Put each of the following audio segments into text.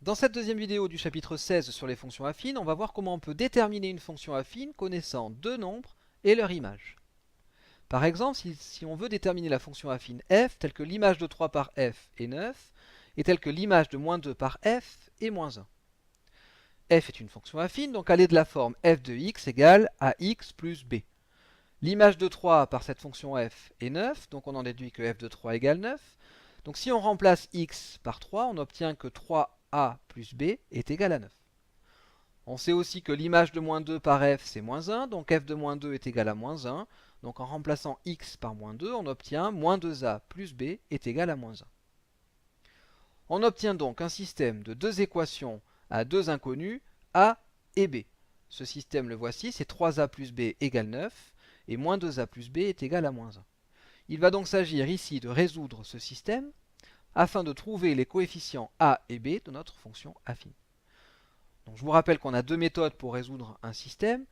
Dans cette deuxième vidéo du chapitre 16 sur les fonctions affines, on va voir comment on peut déterminer une fonction affine connaissant deux nombres et leur image. Par exemple, si on veut déterminer la fonction affine f telle que l'image de 3 par f est 9 et telle que l'image de moins 2 par f est moins 1. F est une fonction affine, donc elle est de la forme f de x égale ax plus b. L'image de 3 par cette fonction f est 9, donc on en déduit que f de 3 égale 9. Donc si on remplace x par 3, on obtient que 3a plus b est égal à 9. On sait aussi que l'image de moins 2 par f c'est moins 1, donc f de moins 2 est égal à moins 1. Donc en remplaçant x par moins 2, on obtient moins 2a plus b est égal à moins 1. On obtient donc un système de deux équations à deux inconnus, a et b. Ce système, le voici, c'est 3a plus b égale 9, et moins 2a plus b est égal à moins 1. Il va donc s'agir ici de résoudre ce système afin de trouver les coefficients a et b de notre fonction affine. Donc je vous rappelle qu'on a deux méthodes pour résoudre un système.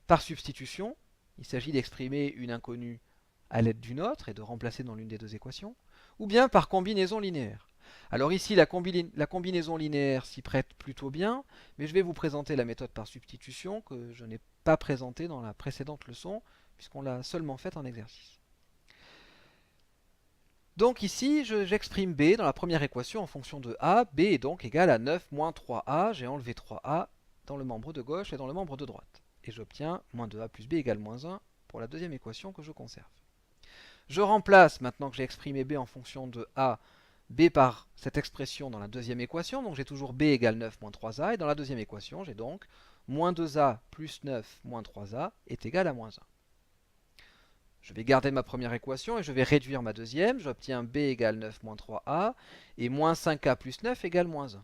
Par substitution, il s'agit d'exprimer une inconnue à l'aide d'une autre et de remplacer dans l'une des deux équations, ou bien par combinaison linéaire. Alors ici, la combinaison linéaire s'y prête plutôt bien, mais je vais vous présenter la méthode par substitution que je n'ai pas présentée dans la précédente leçon, puisqu'on l'a seulement faite en exercice. Donc ici, j'exprime b dans la première équation en fonction de a. B est donc égal à 9 moins 3a. J'ai enlevé 3a dans le membre de gauche et dans le membre de droite. Et j'obtiens moins 2a plus b égale moins 1 pour la deuxième équation que je conserve. Je remplace, maintenant que j'ai exprimé b en fonction de a, b par cette expression dans la deuxième équation. Donc j'ai toujours b égale 9 moins 3a. Et dans la deuxième équation, j'ai donc moins 2a plus 9 moins 3a est égal à moins 1. Je vais garder ma première équation et je vais réduire ma deuxième. J'obtiens b égale 9 moins 3a et moins 5a plus 9 égale moins 1.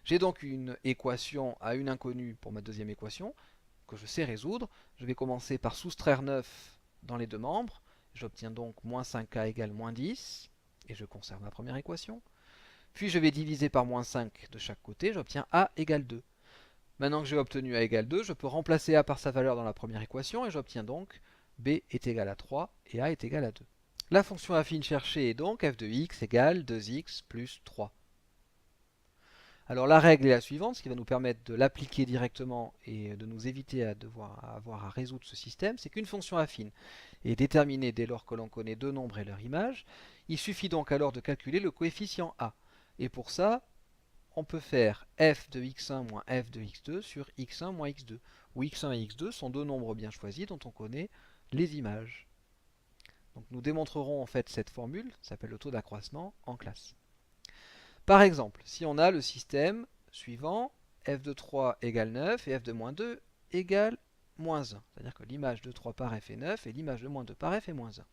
J'ai donc une équation à une inconnue pour ma deuxième équation que je sais résoudre. Je vais commencer par soustraire 9 dans les deux membres. J'obtiens donc moins 5a égale moins 10 et je conserve ma première équation. Puis je vais diviser par moins 5 de chaque côté. J'obtiens a égale 2. Maintenant que j'ai obtenu a égale 2, je peux remplacer a par sa valeur dans la première équation et j'obtiens donc b est égal à 3 et a est égal à 2. La fonction affine cherchée est donc f de x égale 2x plus 3. Alors la règle est la suivante, ce qui va nous permettre de l'appliquer directement et de nous éviter à avoir à résoudre ce système, c'est qu'une fonction affine est déterminée dès lors que l'on connaît deux nombres et leur image. Il suffit donc alors de calculer le coefficient a. Et pour ça, on peut faire f de x1 moins f de x2 sur x1 moins x2, où x1 et x2 sont deux nombres bien choisis dont on connaît les images. Donc nous démontrerons en fait cette formule, ça s'appelle le taux d'accroissement, en classe. Par exemple, si on a le système suivant, f de 3 égale 9 et f de moins 2 égale moins 1. C'est-à-dire que l'image de 3 par f est 9 et l'image de moins 2 par f est moins 1.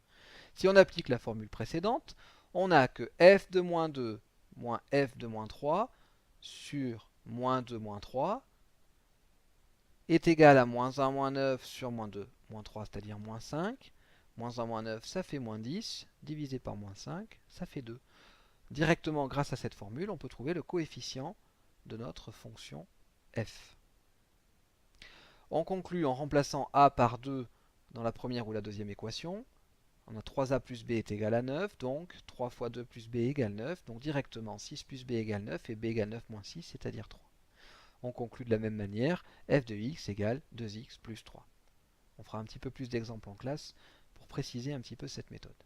Si on applique la formule précédente, on a que f de moins 2 moins f de moins 3 sur moins 2 moins 3 est égal à moins 1 moins 9 sur moins 2 moins 3, c'est-à-dire moins 5. Moins 1 moins 9, ça fait moins 10, divisé par moins 5, ça fait 2. Directement, grâce à cette formule, on peut trouver le coefficient de notre fonction f. On conclut en remplaçant a par 2 dans la première ou la deuxième équation. On a 3a plus b est égal à 9, donc 3 fois 2 plus b égale 9. Donc directement 6 plus b égale 9 et b égale 9 moins 6, c'est-à-dire 3. On conclut de la même manière, f de x égale 2x plus 3. On fera un petit peu plus d'exemples en classe pour préciser un petit peu cette méthode.